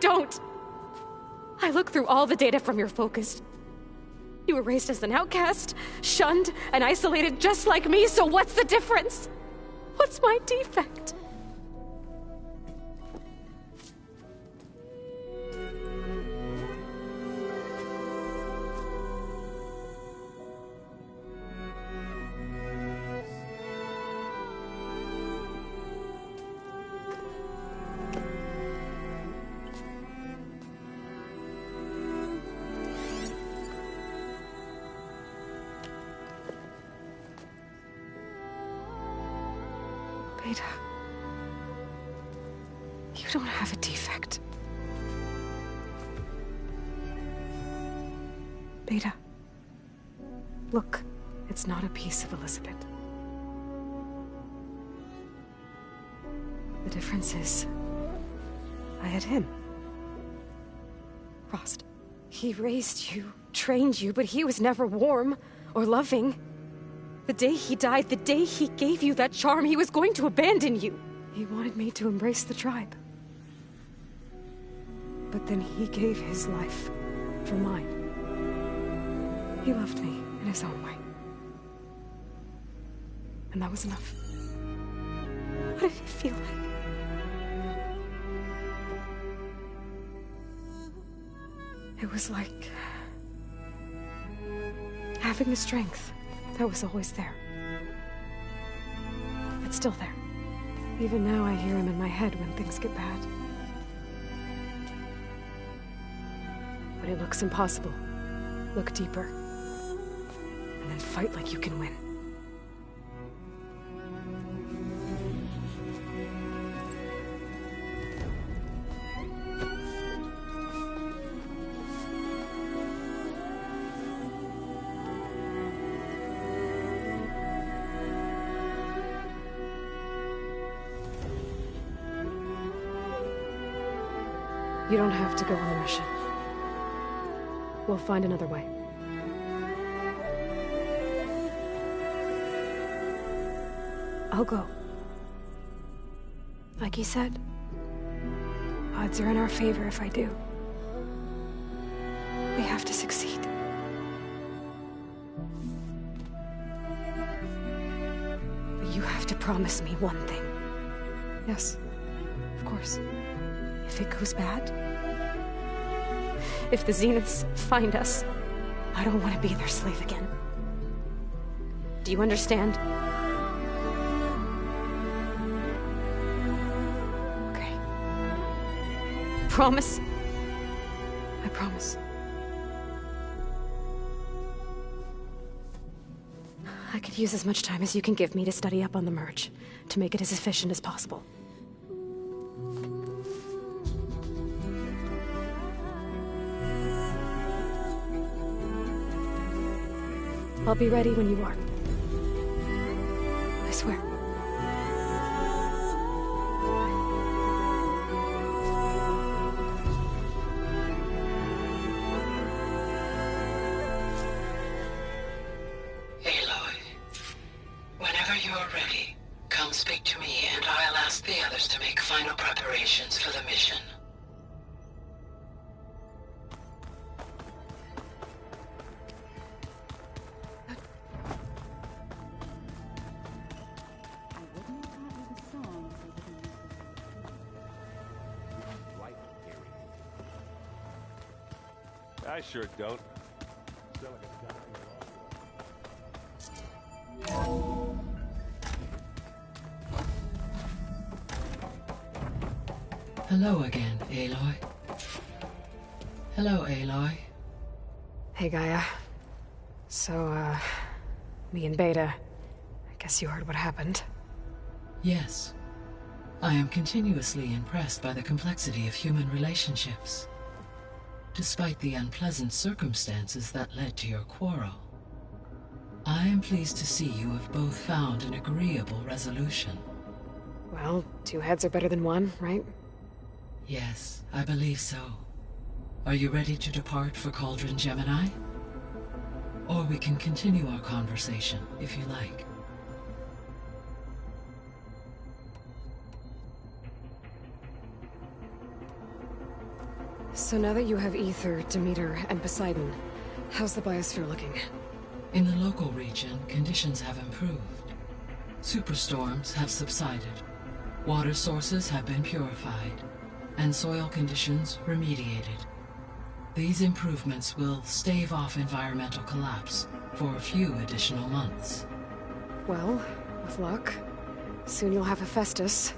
don't! I looked through all the data from your focus. You were raised as an outcast, shunned, and isolated just like me, so what's the difference? What's my defect? Beta, you don't have a defect. Beta, look, it's not a piece of Elizabeth. The difference is, I had him. Frost. He raised you, trained you, but he was never warm or loving. The day he died, the day he gave you that charm, he was going to abandon you. He wanted me to embrace the tribe. But then he gave his life for mine. He loved me in his own way. And that was enough. What did it feel like? It was like having the strength that was always there. It's still there. Even now I hear him in my head when things get bad. When it looks impossible, look deeper. And then fight like you can win. You don't have to go on the mission. We'll find another way. I'll go. Like he said, odds are in our favor if I do. We have to succeed. But you have to promise me one thing. Yes, of course. If it goes bad, if the Zeniths find us, I don't want to be their slave again. Do you understand? Okay. Promise? I promise. I could use as much time as you can give me to study up on the merge, to make it as efficient as possible. I'll be ready when you are. I swear. Aloy, whenever you're ready, come speak to me and I'll ask the others to make final preparations for the mission. I sure don't. Hello again, Aloy. Hello, Aloy. Hey, Gaia. So, me and Beta, I guess you heard what happened. Yes. I am continuously impressed by the complexity of human relationships. Despite the unpleasant circumstances that led to your quarrel, I am pleased to see you have both found an agreeable resolution. Well, two heads are better than one, right? Yes, I believe so. Are you ready to depart for Cauldron Gemini? Or we can continue our conversation, if you like. So now that you have Ether, Demeter, and Poseidon, how's the biosphere looking? In the local region, conditions have improved. Superstorms have subsided. Water sources have been purified, and soil conditions remediated. These improvements will stave off environmental collapse for a few additional months. Well, with luck, soon you'll have Hephaestus.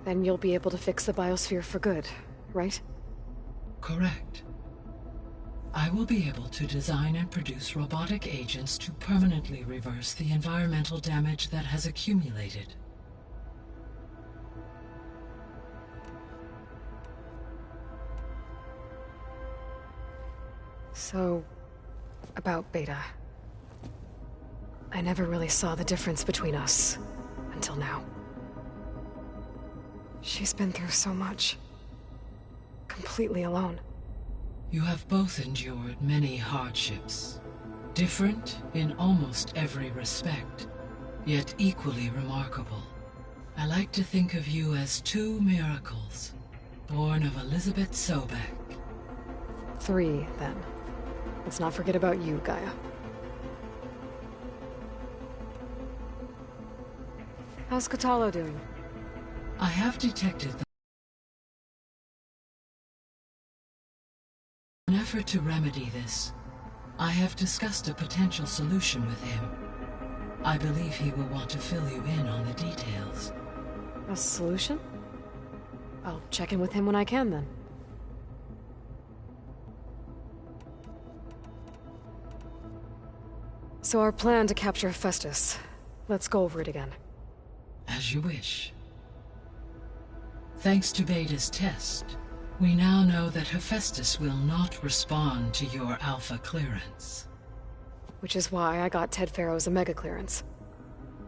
Then you'll be able to fix the biosphere for good, right? Correct. I will be able to design and produce robotic agents to permanently reverse the environmental damage that has accumulated. So, about Beta. I never really saw the difference between us, until now. She's been through so much. Completely alone. You have both endured many hardships. Different in almost every respect, yet equally remarkable. I like to think of you as two miracles, born of Elizabeth Sobek. 3, then. Let's not forget about you, Gaia. How's Katalo doing? I have detected that in an effort to remedy this, I have discussed a potential solution with him. I believe he will want to fill you in on the details. A solution? I'll check in with him when I can, then. So our plan to capture Hephaestus. Let's go over it again. As you wish. Thanks to Beta's test, we now know that Hephaestus will not respond to your Alpha clearance. Which is why I got Ted Farrow's Omega clearance.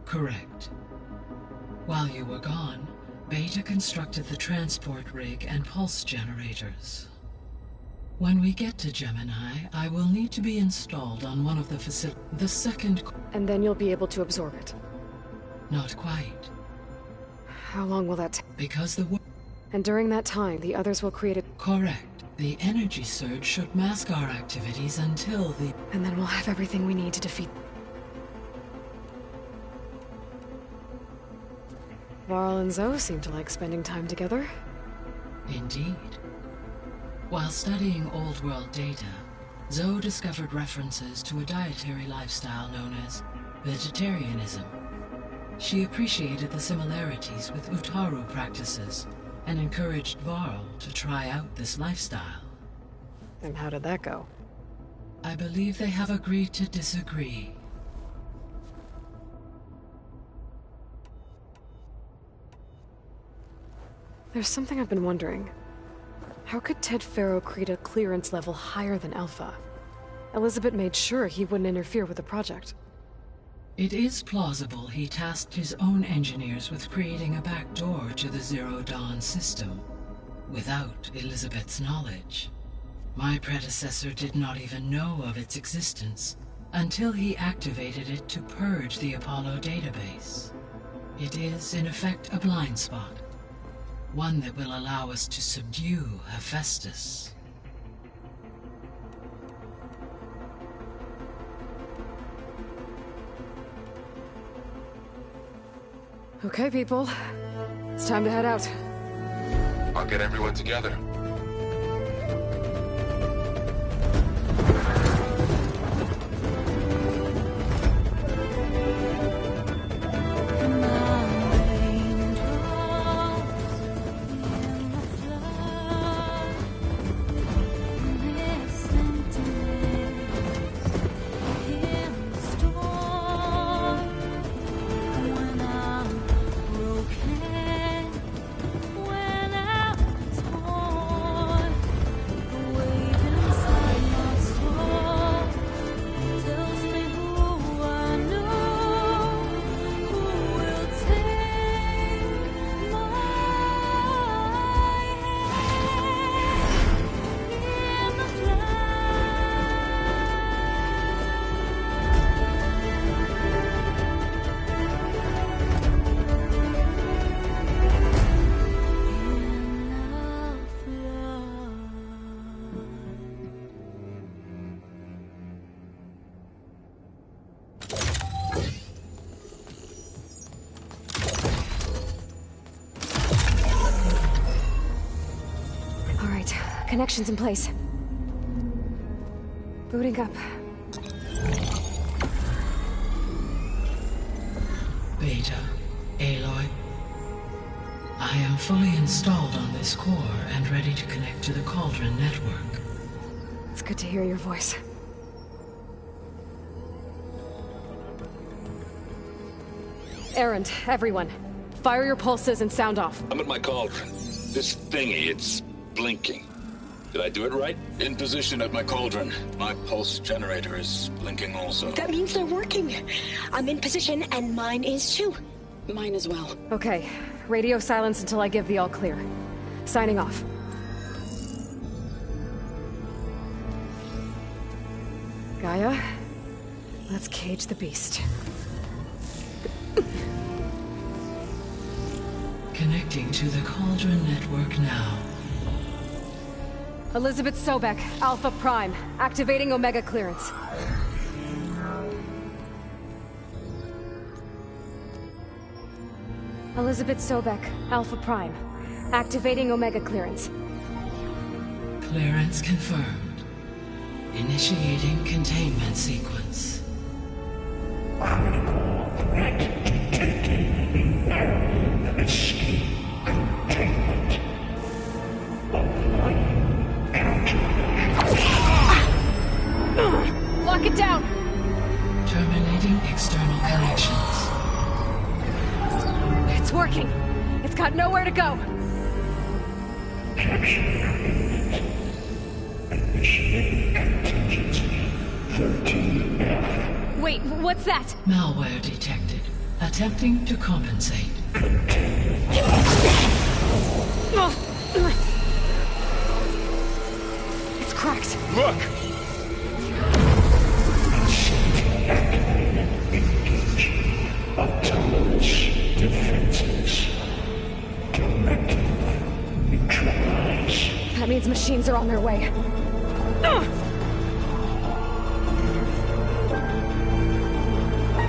Correct. While you were gone, Beta constructed the transport rig and pulse generators. When we get to Gemini, I will need to be installed on one of the second... And then you'll be able to absorb it. Not quite. How long will that take? Because the... And during that time, the others will create a... Correct. The energy surge should mask our activities until the... And then we'll have everything we need to defeat... Varl and Zoe seem to like spending time together. Indeed. While studying old world data, Zoe discovered references to a dietary lifestyle known as vegetarianism. She appreciated the similarities with Utaru practices and encouraged Varl to try out this lifestyle. And how did that go? I believe they have agreed to disagree. There's something I've been wondering. How could Ted Farrow create a clearance level higher than Alpha? Elizabeth made sure he wouldn't interfere with the project. It is plausible he tasked his own engineers with creating a backdoor to the Zero Dawn system, without Elizabeth's knowledge. My predecessor did not even know of its existence, until he activated it to purge the Apollo database. It is, in effect, a blind spot. One that will allow us to subdue Hephaestus. Okay, people. It's time to head out. I'll get everyone together. When I was born right. Connection's in place. Booting up. Beta, Aloy. I am fully installed on this core and ready to connect to the Cauldron network. It's good to hear your voice. Errand, everyone. Fire your pulses and sound off. I'm at my cauldron. This thingy, it's blinking. Did I do it right? In position at my cauldron. My pulse generator is blinking also. That means they're working. I'm in position, and mine is too. Mine as well. Okay. Radio silence until I give the all clear. Signing off. Gaia, let's cage the beast. Connecting to the Cauldron network now. Elizabeth Sobek, Alpha Prime, activating Omega clearance. Elizabeth Sobek, Alpha Prime, activating Omega clearance. Clearance confirmed. Initiating containment sequence. Critical threat detected. Imperative escape containment. Applying countermeasures. Lock it down! Terminating external connections. It's working! It's got nowhere to go! Capture imminent. Initiating contingency 13F. Wait, what's that? Malware detected. Attempting to compensate. It's cracked. Look! Activated. Engaging autonomous defenses. Directive. Neutralize. That means machines are on their way.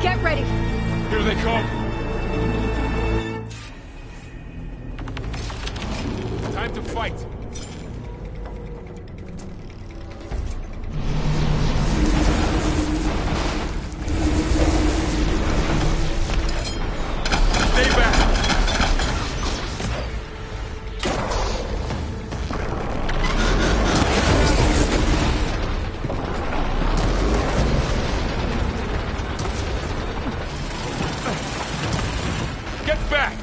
Get ready! Here they come! Time to fight! Stay back! Get back!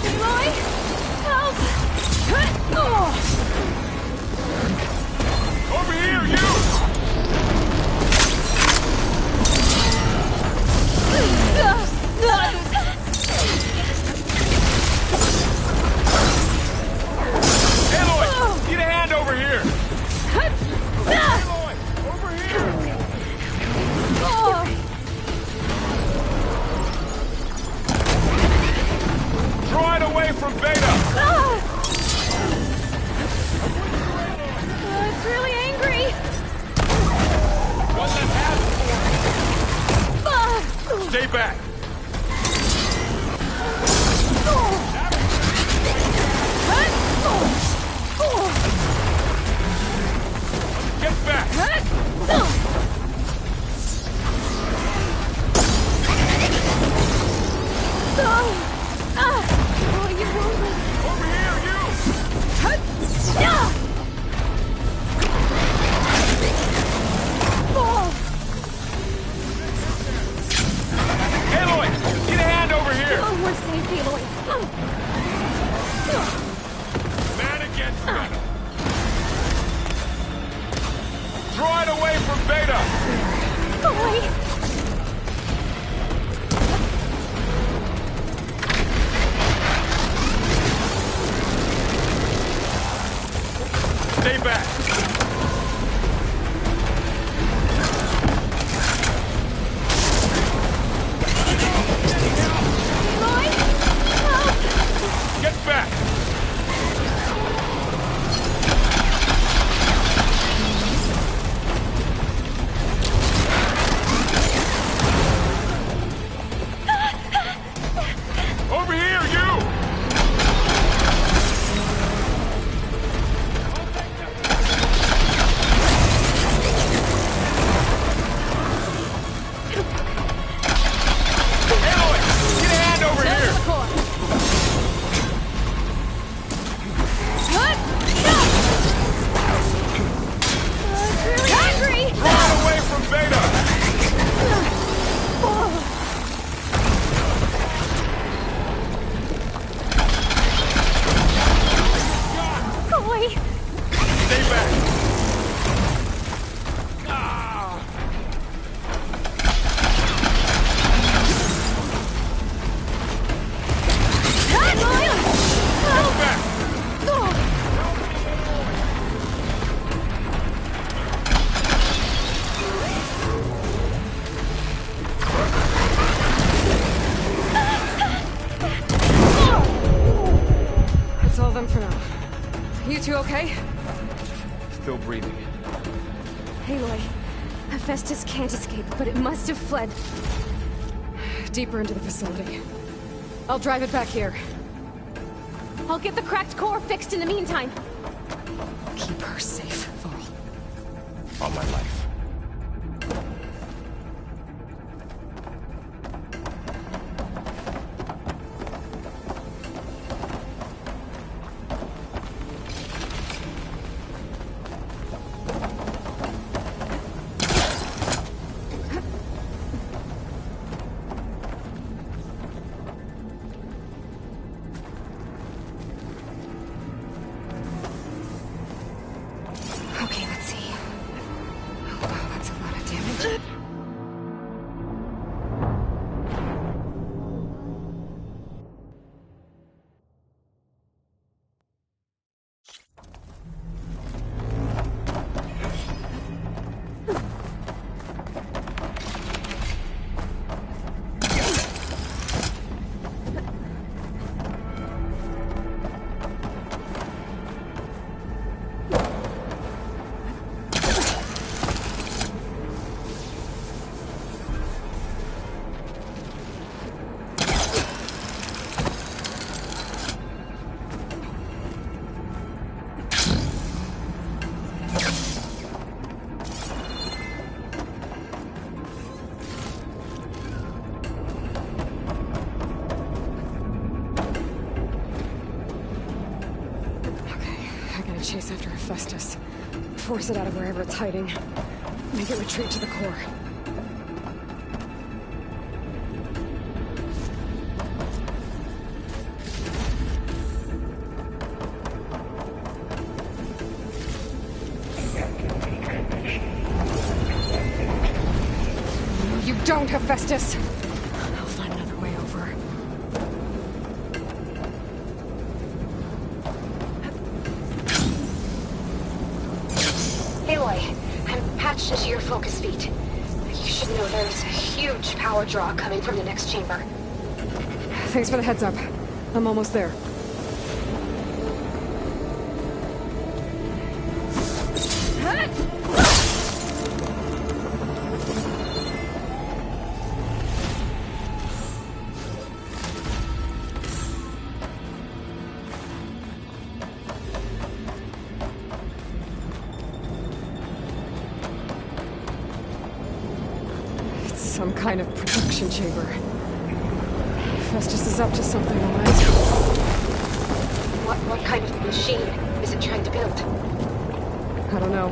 Eloy! Help! Over here, you! Aloy! Need a hand over here! Aloy! Over here! Draw it away from Beta! It's really angry! One less half. Stay back! Get back! Oh, you won't. Over here, you! Aloy! Need a hand over here! Oh, we're safe, Eloy. Man against Beta! Draw it away from Beta! Boy! Stay back! Eloy! Help! Get back! Over here! them for now. You two okay? Still breathing. Aloy, Hephaestus can't escape, but it must have fled deeper into the facility. I'll drive it back here. I'll get the cracked core fixed in the meantime. Keep her safe, Varl. On my life. Okay, let's see. Oh, wow, that's a lot of damage. Chase after Hephaestus. Force it out of wherever it's hiding. Make it retreat to the core. No, you don't, Hephaestus! I'll find another way over. Aloy, I'm patched into your focus feed. You should know there's a huge power draw coming from the next chamber. Thanks for the heads up. I'm almost there. Some kind of production chamber. Festus is up to something, all right? What kind of machine is it trying to build? I don't know,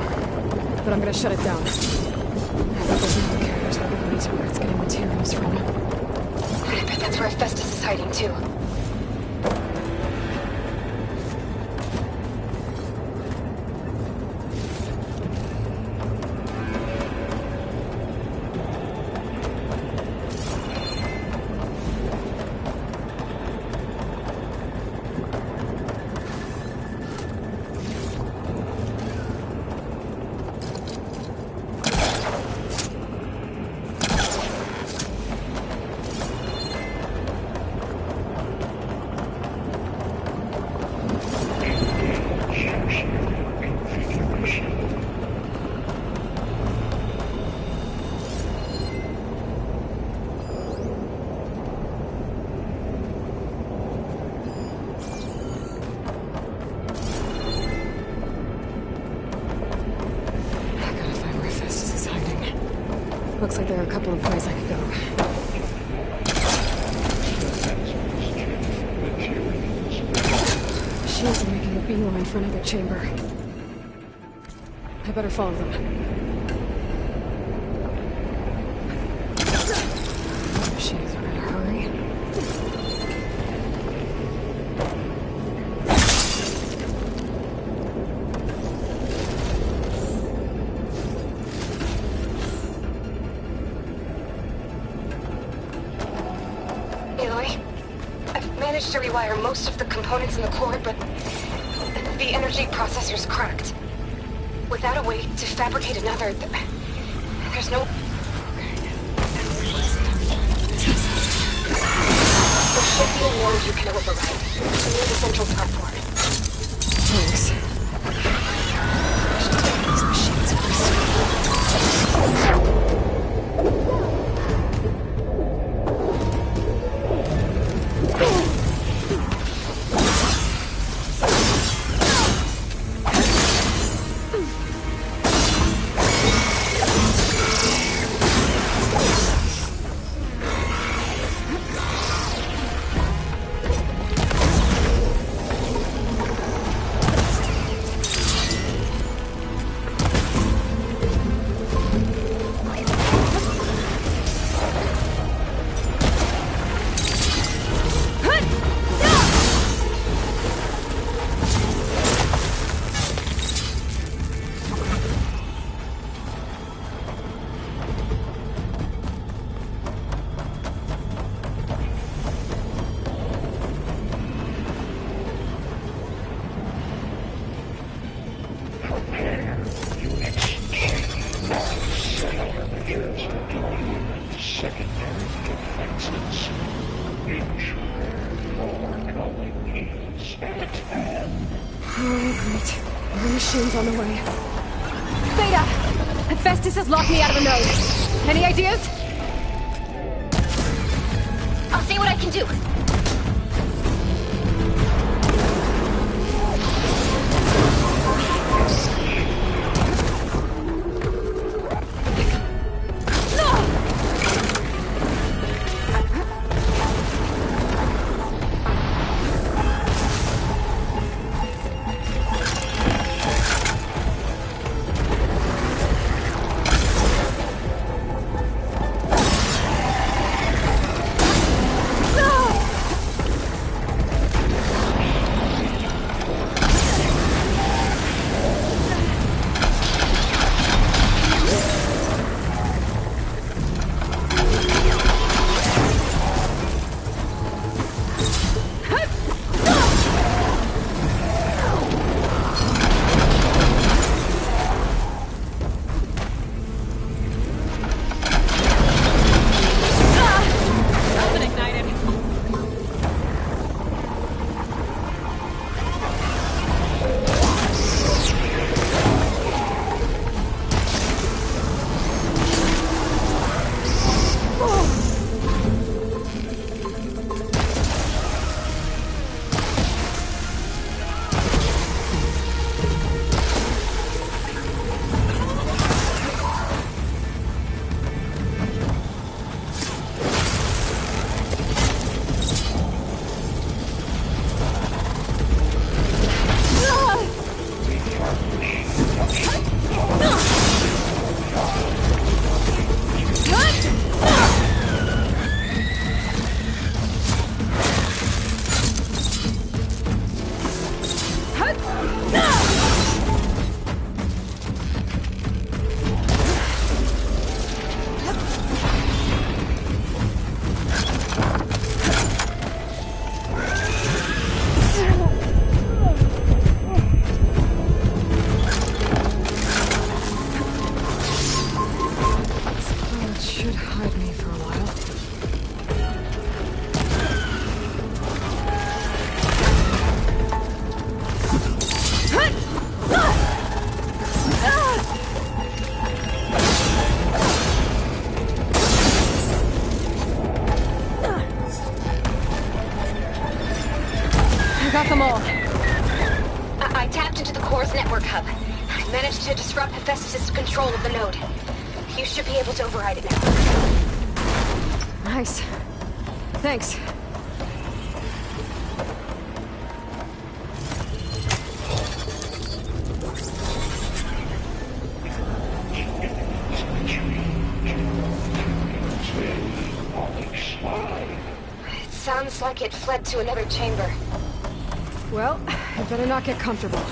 but I'm gonna shut it down. I bet those mother carriers will be to where it's getting materials from. I bet that's where Festus is hiding too. Looks like there are a couple of ways I could go. Shields are making a beeline for another chamber. I better follow them. Shields are in a hurry. Managed to rewire most of the components in the core, but the energy processor's cracked. Without a way to fabricate another, there's no... The should be a node you can override, near the central platform. Thanks. I should take these machines first. Secondary defenses. Intruder foregoing is at hand. Oh, great. The machine's on the way. Beta! Hephaestus has locked me out of the node. Any ideas? I'll see what I can do. Got them all. I tapped into the core's network hub. I managed to disrupt Hephaestus' control of the node. You should be able to override it now. Nice. Thanks. It sounds like it fled to another chamber. Well, I better not get comfortable.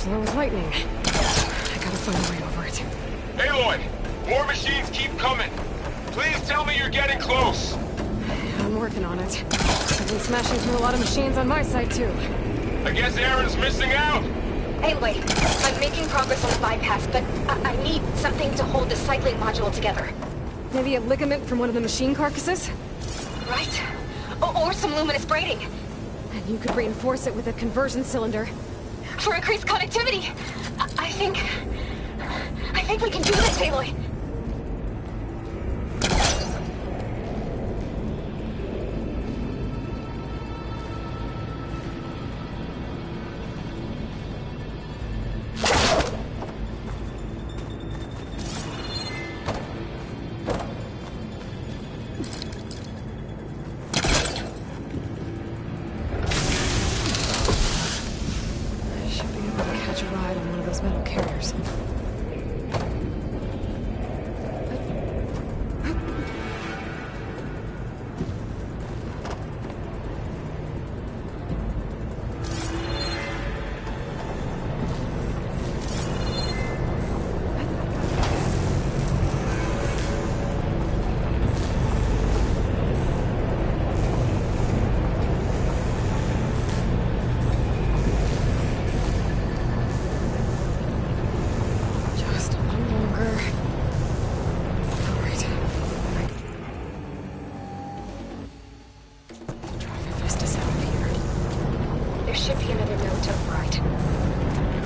slow as lightning. I gotta find a way over it. Aloy! More machines keep coming! Please tell me you're getting close! I'm working on it. I've been smashing through a lot of machines on my side, too. I guess Aaron's missing out! Anyway, I'm making progress on the bypass, but I need something to hold the cycling module together. Maybe a ligament from one of the machine carcasses? Right? Or some luminous braiding. And you could reinforce it with a conversion cylinder. For increased connectivity! I think we can do this, Aloy!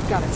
Got it.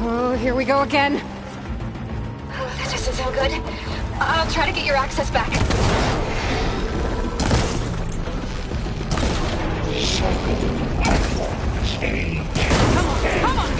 Oh, here we go again. Oh, that doesn't sound good. I'll try to get your access back. Come on, come on!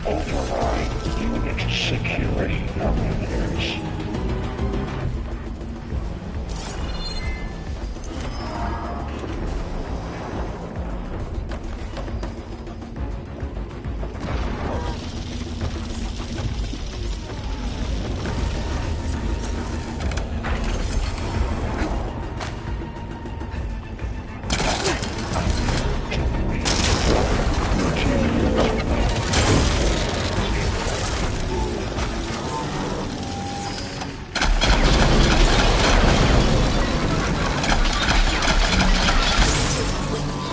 Override unit security parameters.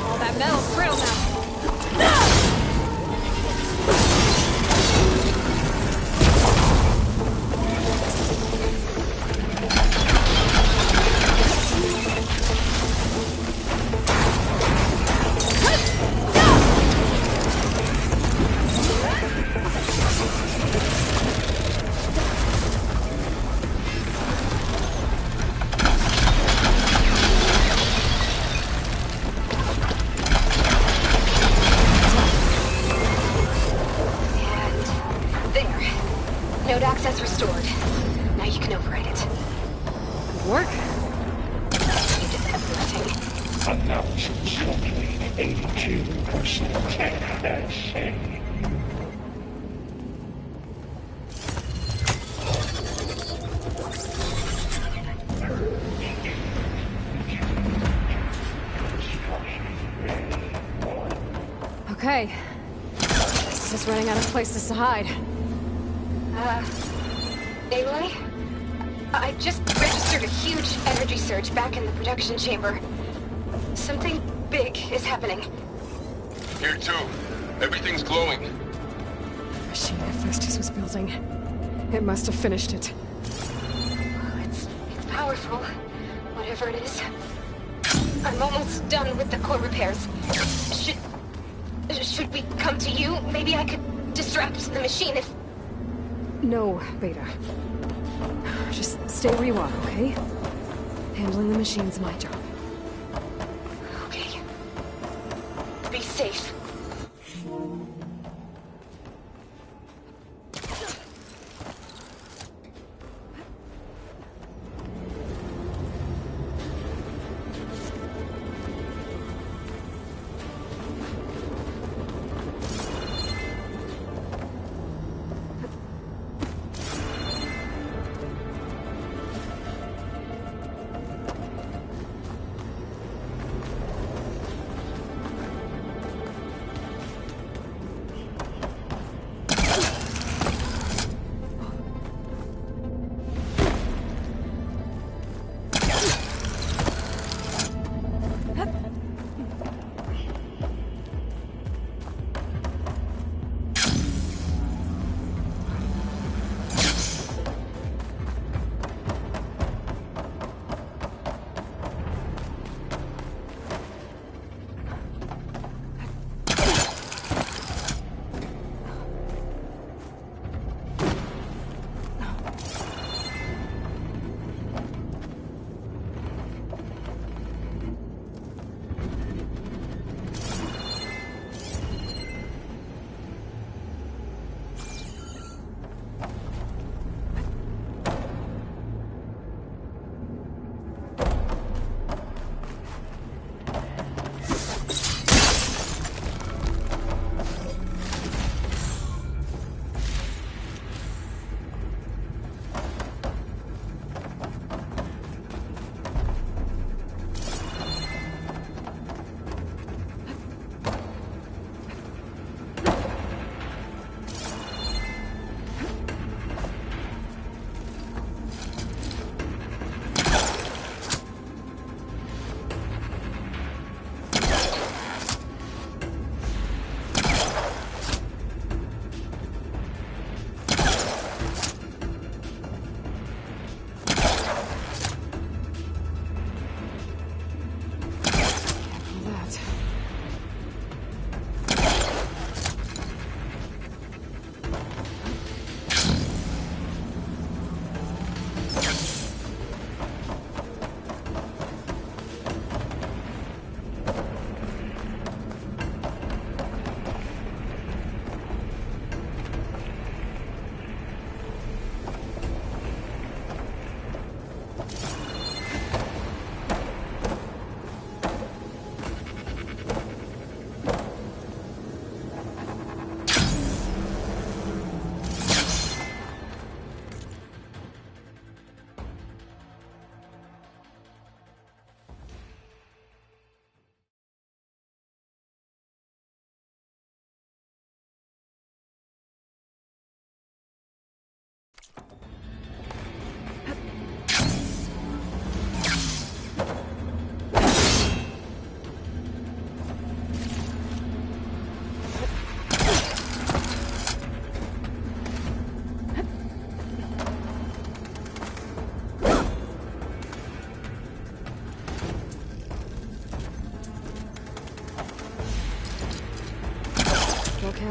All that metal's brittle now. Node access restored. Now you can override it. Good work. You did everything. Analysis complete. 82% accuracy. Okay. Just running out of places to hide. Aloy? I just registered a huge energy surge back in the production chamber. Something big is happening. Here too. Everything's glowing. The machine Hephaestus was building. It must have finished it. Oh, it's powerful. Whatever it is. I'm almost done with the core repairs. Should we come to you? Maybe I could distract the machine if... No, Beta. Just stay where you are, okay? Handling the machine's my job. Okay. Be safe.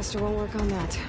blaster won't work on that.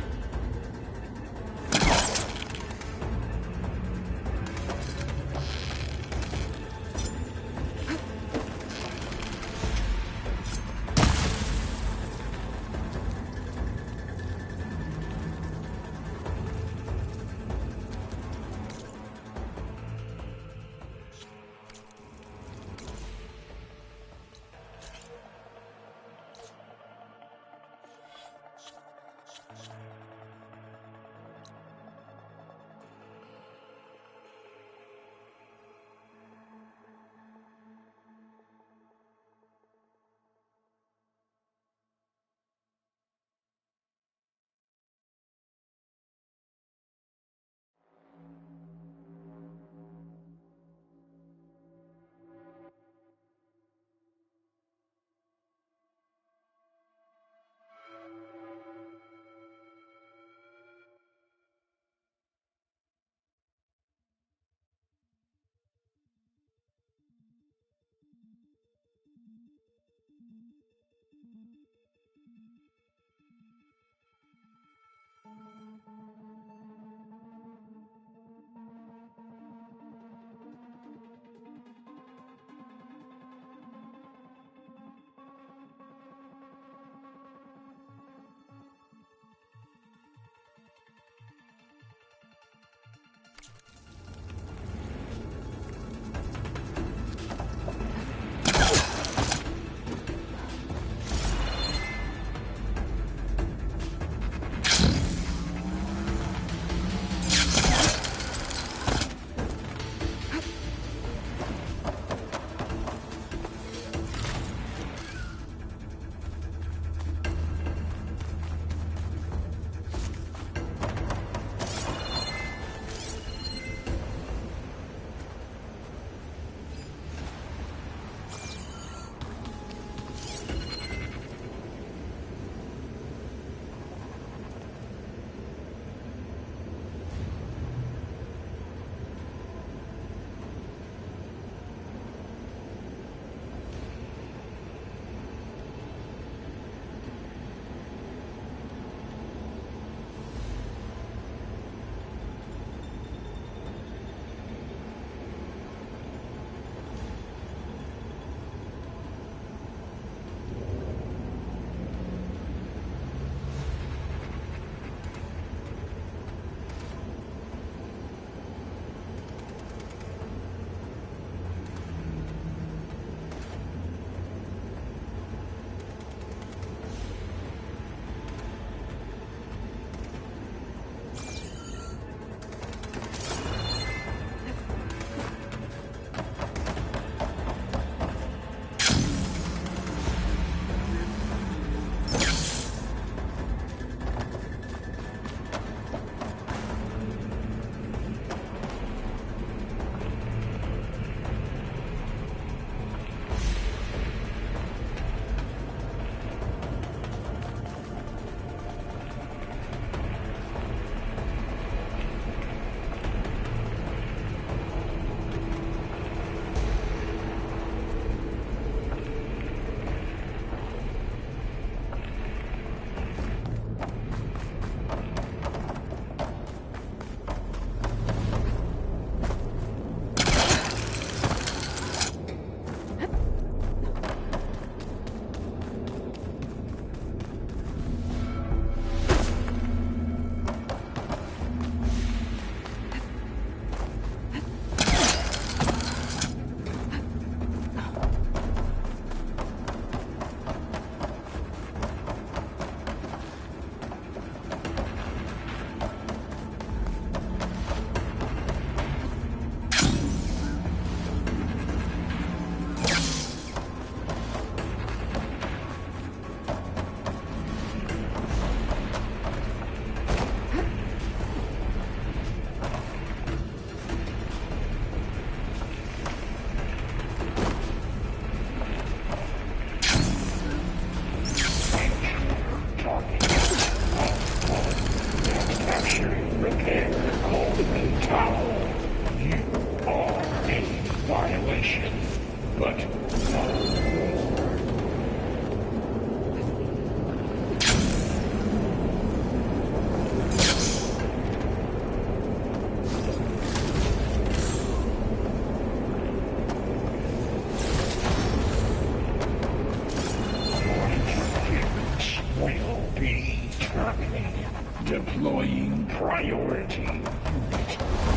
Deploying priority unit.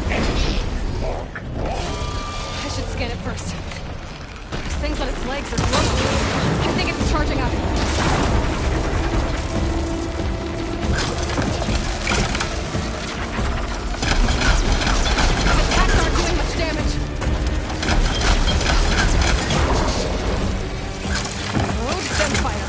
S-Lock. I should scan it first. Those things on its legs are glowing. I think it's charging up. The attacks aren't doing much damage. Load, then fire.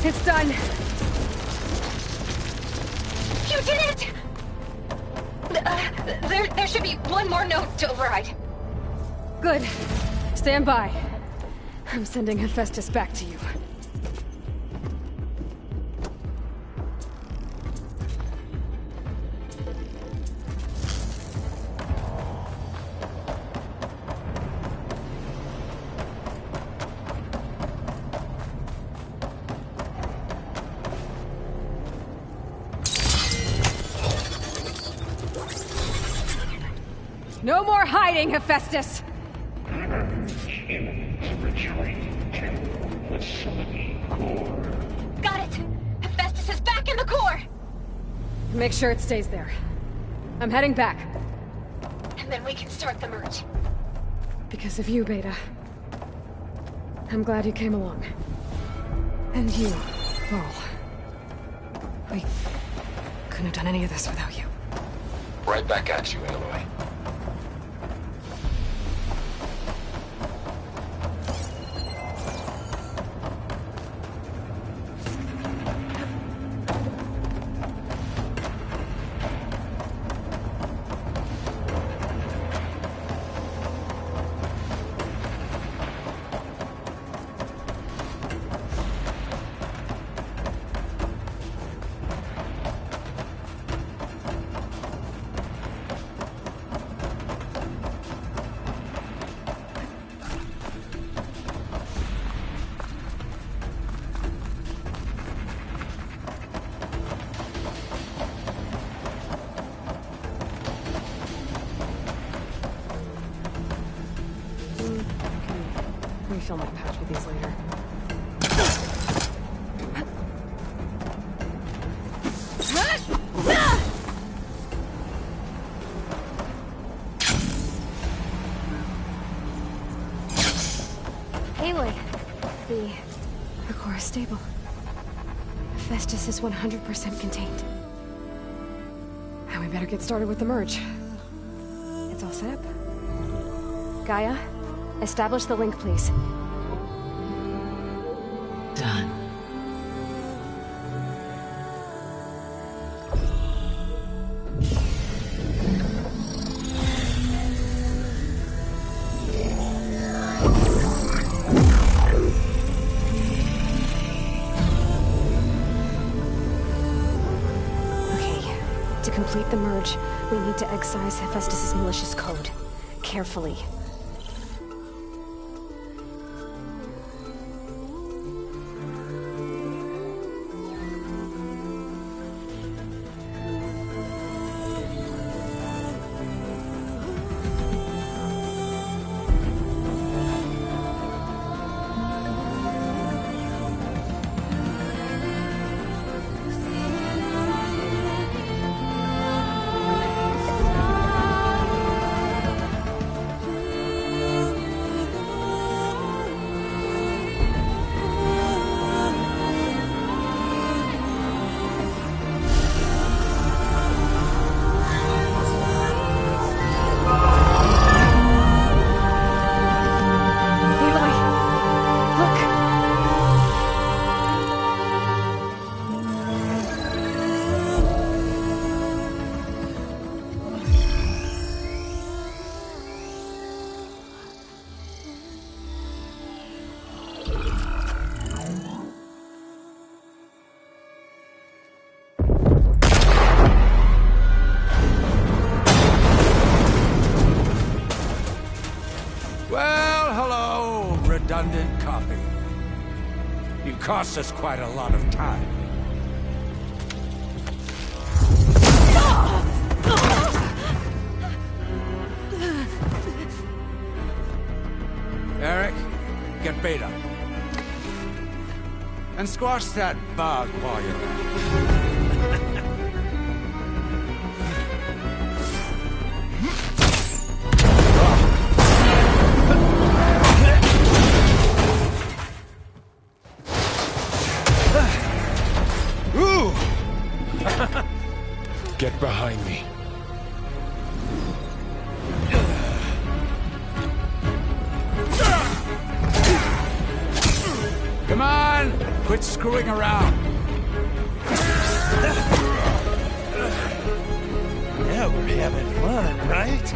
It's done. You did it! There should be one more note to override. Good. Stand by. I'm sending Hephaestus back to you. No more hiding, Hephaestus! Humans retreat to the Sonic core. Got it! Hephaestus is back in the core! Make sure it stays there. I'm heading back. And then we can start the merge. Because of you, Beta. I'm glad you came along. And you, Vol. We couldn't have done any of this without you. Right back at you, Aloy. Refill my pouch with these later. Aloy, the core is stable. Hephaestus is 100% contained. And we better get started with the merge. It's all set up. Gaia, establish the link, please. Done. Okay, to complete the merge, we need to excise Hephaestus' malicious code. Carefully. Redundant copy. You cost us quite a lot of time. Eric, get Beta. And squash that bug while you're at it. Get behind me. Come on! Quit screwing around! Yeah, we're having fun, right?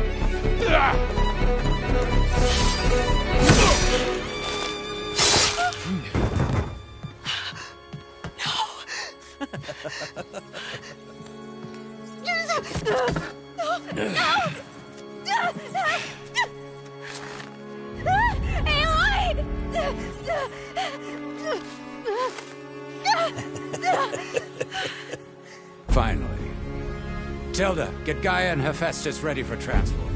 Finally. Tilda, get Gaia and Hephaestus ready for transport.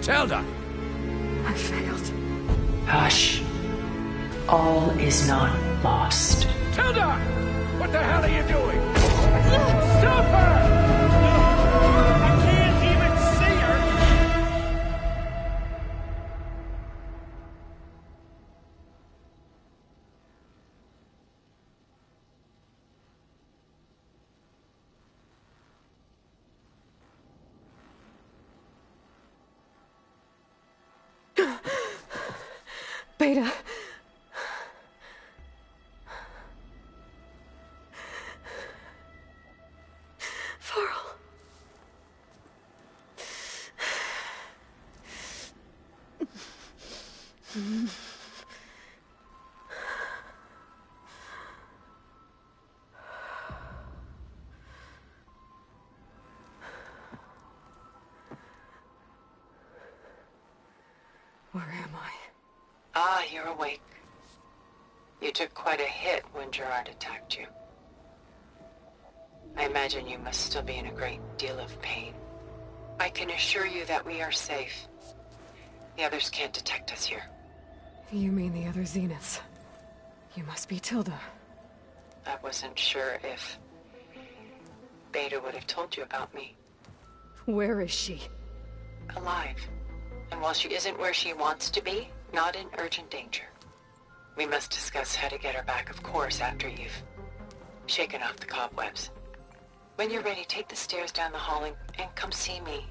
Tilda! I failed. Hush. All is not lost. Tilda! What the hell are you doing? Stop her! I can't even see her! Beta. Farrell. Where am I? Ah, you're awake. You took quite a hit when Gerard attacked you. I imagine you must still be in a great deal of pain. I can assure you that we are safe. The others can't detect us here. You mean the other Zeniths? You must be Tilda. I wasn't sure if Beta would have told you about me. Where is she? Alive. And while she isn't where she wants to be, not in urgent danger. We must discuss how to get her back, of course, after you've shaken off the cobwebs. When you're ready, take the stairs down the hall and come see me.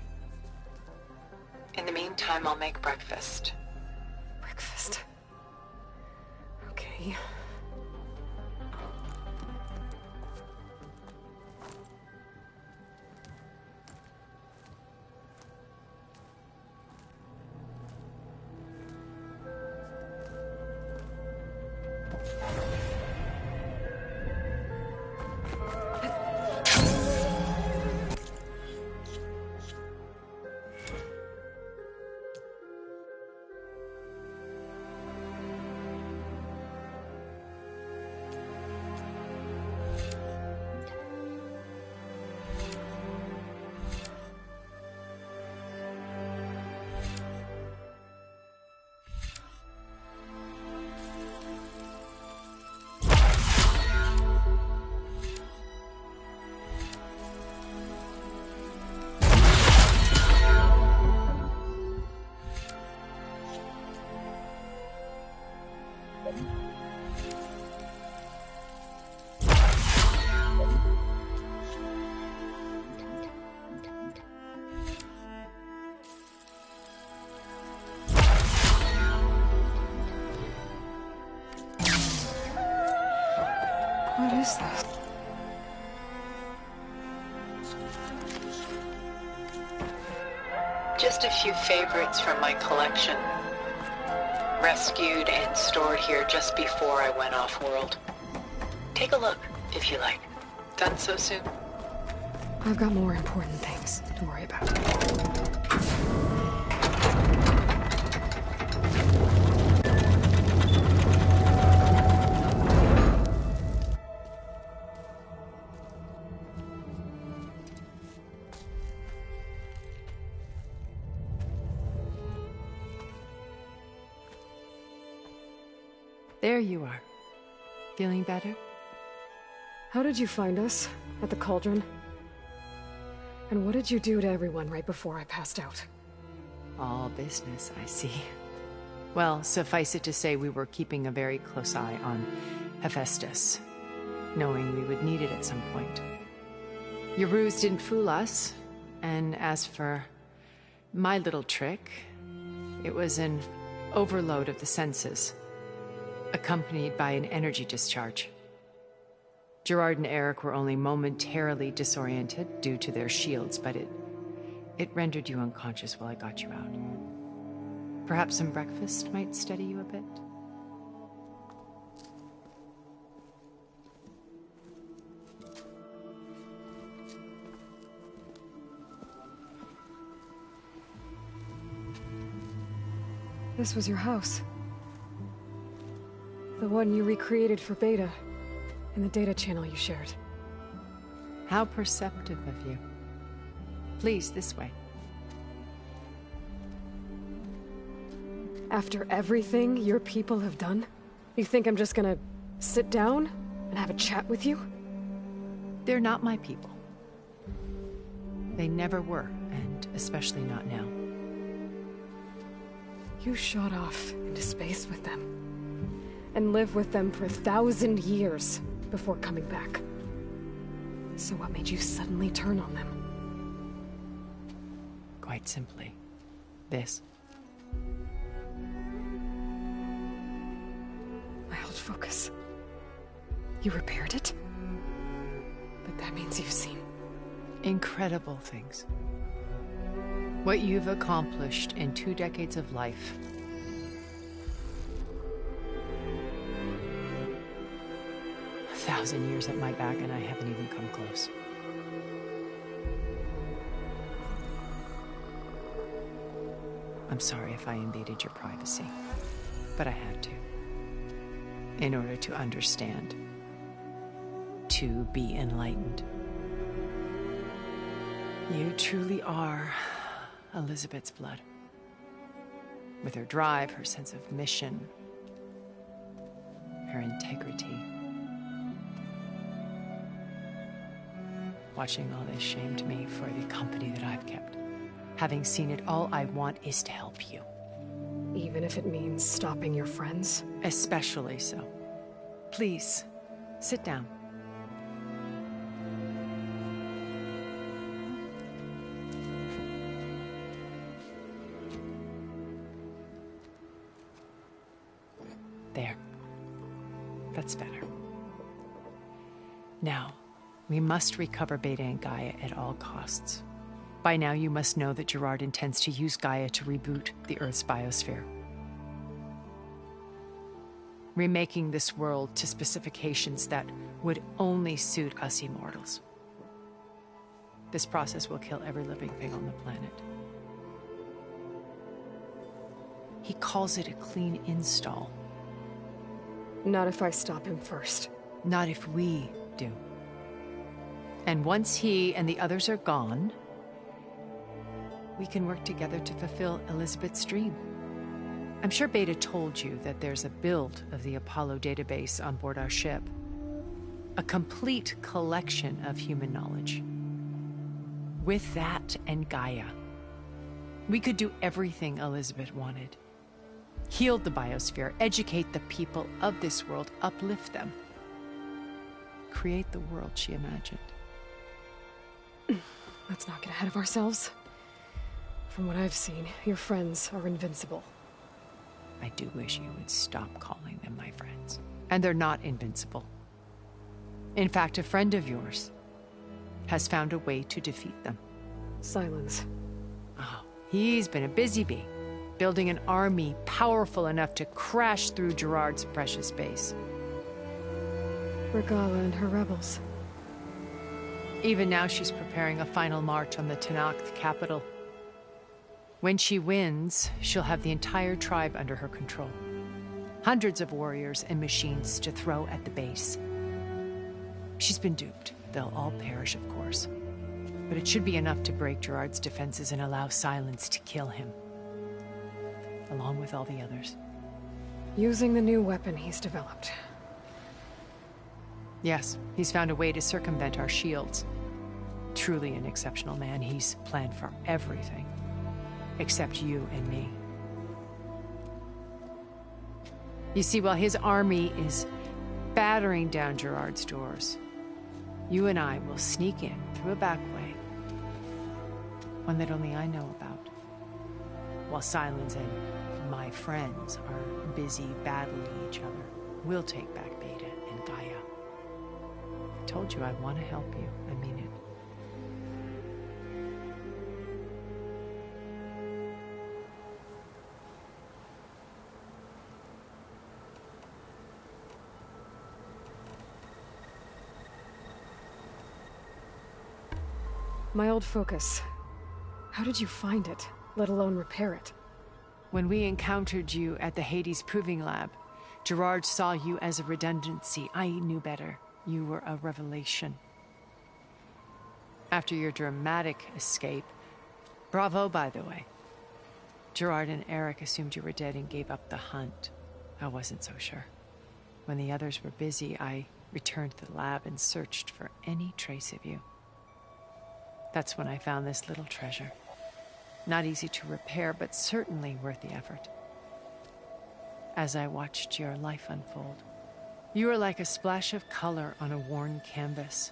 In the meantime, I'll make breakfast. Breakfast. Okay. What is this? Just a few favorites from my collection. Rescued and stored here just before I went off-world. Take a look, if you like. Done so soon? I've got more important things to worry about. There you are. Feeling better? How did you find us? At the cauldron? And what did you do to everyone right before I passed out? All business, I see. Well, suffice it to say we were keeping a very close eye on Hephaestus, knowing we would need it at some point. Your ruse didn't fool us, and as for my little trick, it was an overload of the senses, accompanied by an energy discharge. Gerard and Eric were only momentarily disoriented due to their shields, but it rendered you unconscious while I got you out. Perhaps some breakfast might steady you a bit? This was your house. The one you recreated for Beta, in the data channel you shared. How perceptive of you. Please, this way. After everything your people have done? You think I'm just gonna sit down and have a chat with you? They're not my people. They never were, and especially not now. You shot off into space with them. And lived with them for 1,000 years before coming back. So what made you suddenly turn on them? Quite simply, this. My old focus. You repaired it? But that means you've seen... incredible things. What you've accomplished in 2 decades of life. A 1,000 years at my back and I haven't even come close. I'm sorry if I invaded your privacy, but I had to. In order to understand. To be enlightened. You truly are Elizabeth's blood. With her drive, her sense of mission, her integrity. Watching all this shamed me for the company that I've kept. Having seen it, all I want is to help you. Even if it means stopping your friends? Especially so. Please, sit down. There. That's better. Now, we must recover Beta and Gaia at all costs. By now, you must know that Gerard intends to use Gaia to reboot the Earth's biosphere. Remaking this world to specifications that would only suit us immortals. This process will kill every living thing on the planet. He calls it a clean install. Not if I stop him first. Not if we do. And once he and the others are gone, we can work together to fulfill Elizabeth's dream. I'm sure Beta told you that there's a build of the Apollo database on board our ship. A complete collection of human knowledge. With that and Gaia, we could do everything Elizabeth wanted. Heal the biosphere, educate the people of this world, uplift them. Create the world she imagined. Let's not get ahead of ourselves. From what I've seen, your friends are invincible. I do wish you would stop calling them my friends. And they're not invincible. In fact, a friend of yours has found a way to defeat them. Silence. Oh, he's been a busy bee, building an army powerful enough to crash through Gerard's precious base. Regala and her rebels. Even now she's preparing a final march on the Tenakth capital. When she wins, she'll have the entire tribe under her control. Hundreds of warriors and machines to throw at the base. She's been duped. They'll all perish, of course. But it should be enough to break Gerard's defenses and allow Silence to kill him. Along with all the others. Using the new weapon he's developed. Yes, he's found a way to circumvent our shields. Truly an exceptional man. He's planned for everything. Except you and me. You see, while his army is battering down Gerard's doors, you and I will sneak in through a back way. One that only I know about. While Silence and my friends are busy battling each other, we'll take back Beta and Gaia. I told you I want to help you. I mean it. My old focus. How did you find it, let alone repair it? When we encountered you at the Hades Proving Lab, Gerard saw you as a redundancy. I knew better. You were a revelation. After your dramatic escape, bravo, by the way. Gerard and Eric assumed you were dead and gave up the hunt. I wasn't so sure. When the others were busy, I returned to the lab and searched for any trace of you. That's when I found this little treasure. Not easy to repair, but certainly worth the effort. As I watched your life unfold, you were like a splash of color on a worn canvas.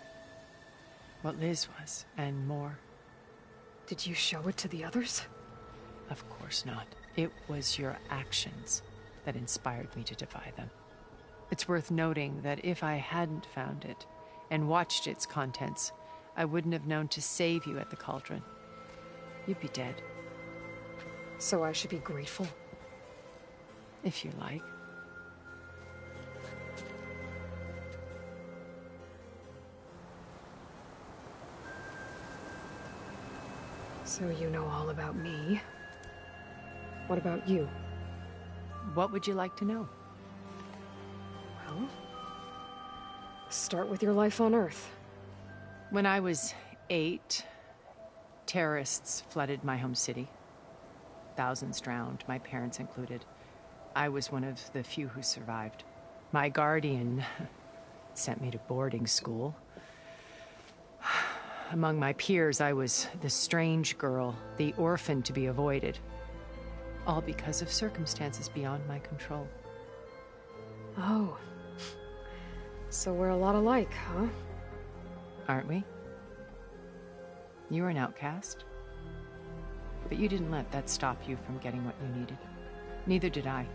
What Liz was, and more. Did you show it to the others? Of course not. It was your actions that inspired me to defy them. It's worth noting that if I hadn't found it and watched its contents, I wouldn't have known to save you at the cauldron. You'd be dead. So I should be grateful? If you like. So you know all about me. What about you? What would you like to know? Well, start with your life on Earth. When I was 8, terrorists flooded my home city. Thousands drowned, my parents included. I was one of the few who survived. My guardian sent me to boarding school. Among my peers, I was the strange girl, the orphan to be avoided. All because of circumstances beyond my control. Oh. So we're a lot alike, huh? Aren't we? You were an outcast. But you didn't let that stop you from getting what you needed. Neither did I.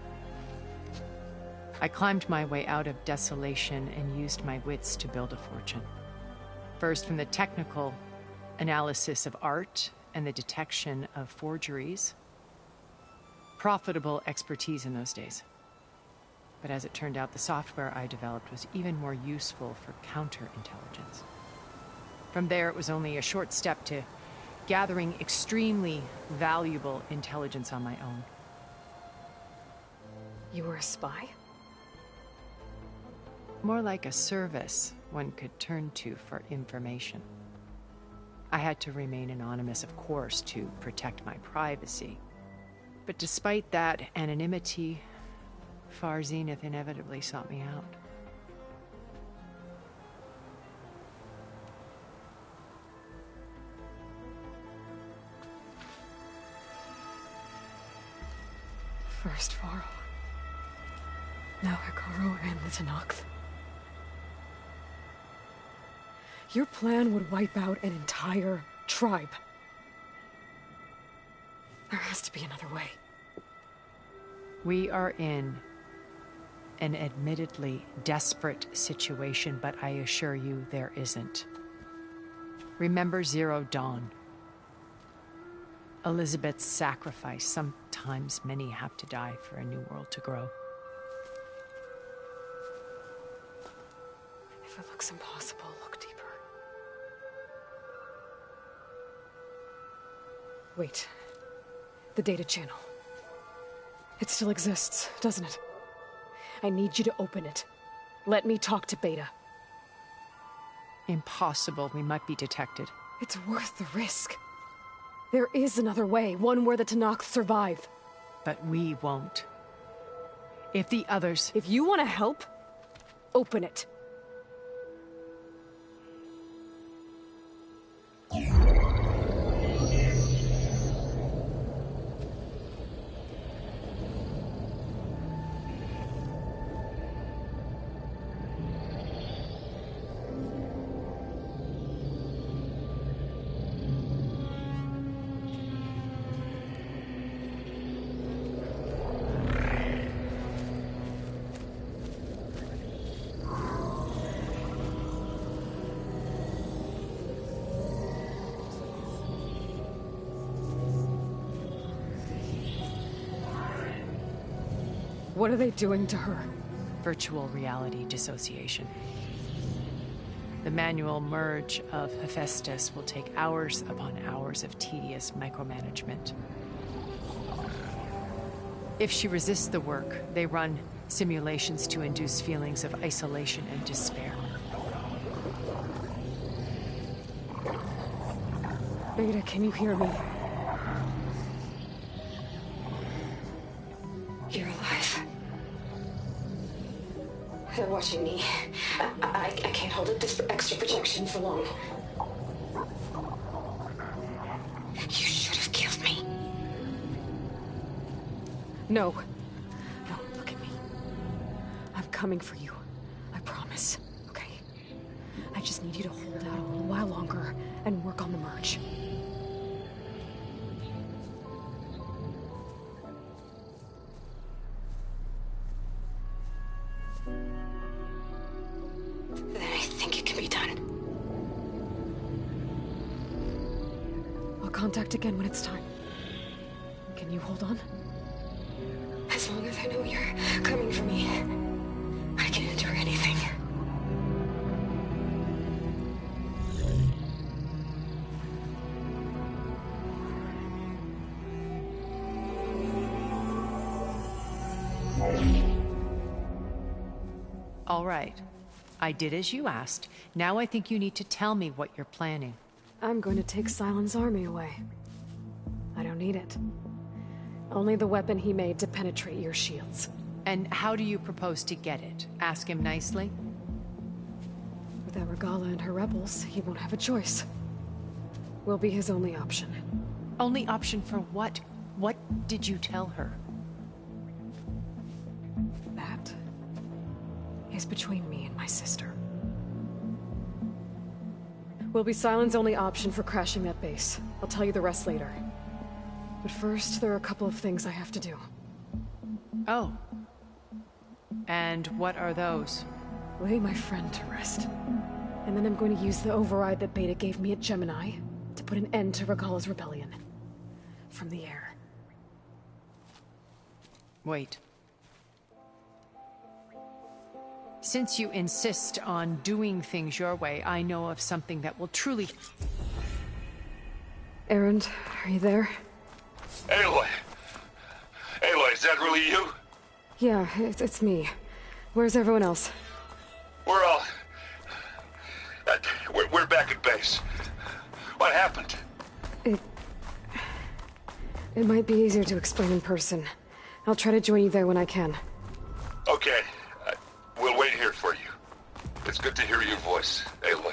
I climbed my way out of desolation and used my wits to build a fortune. First, from the technical analysis of art and the detection of forgeries. Profitable expertise in those days. But as it turned out, the software I developed was even more useful for counterintelligence. From there, it was only a short step to gathering extremely valuable intelligence on my own. You were a spy? More like a service one could turn to for information. I had to remain anonymous, of course, to protect my privacy. But despite that anonymity, Far Zenith inevitably sought me out. First Faro. Now Hikaru and the Tenakth. Your plan would wipe out an entire tribe. There has to be another way. We are in an admittedly desperate situation, but I assure you there isn't. Remember Zero Dawn. Elizabeth's sacrifice. Sometimes many have to die for a new world to grow. If it looks impossible, look deeper. Wait. The data channel. It still exists, doesn't it? I need you to open it. Let me talk to Beta. Impossible. We might be detected. It's worth the risk. There is another way, one where the Tenakth survive. But we won't. If the others... If you want to help, open it. What are they doing to her? Virtual reality dissociation. The manual merge of Hephaestus will take hours upon hours of tedious micromanagement. If she resists the work, they run simulations to induce feelings of isolation and despair. Beta, can you hear me? watching me. I can't hold up this extra projection for long. You should have killed me. No. No, look at me. I'm coming for you. I promise. Okay? I just need you to hold out a little while longer and work on the merge. Then I think it can be done. I'll contact again when it's time. Can you hold on? As long as I know you're coming for me, I can endure anything. All right. I did as you asked. Now I think you need to tell me what you're planning. I'm going to take Silent's army away. I don't need it. Only the weapon he made to penetrate your shields. And how do you propose to get it? Ask him nicely? Without Regala and her rebels, he won't have a choice. We'll be his only option. Only option for what? What did you tell her? That is between me and my sister. Will be Silent's only option for crashing that base. I'll tell you the rest later. But first, there are a couple of things I have to do. Oh. And what are those? Lay my friend to rest. And then I'm going to use the override that Beta gave me at Gemini to put an end to Regala's rebellion. From the air. Wait. Since you insist on doing things your way, I know of something that will truly... Erend, are you there? Aloy! Aloy, is that really you? Yeah, it's me. Where's everyone else? We're all... we're back at base. What happened? It might be easier to explain in person. I'll try to join you there when I can. Okay. We'll wait here for you. It's good to hear your voice, Aloy.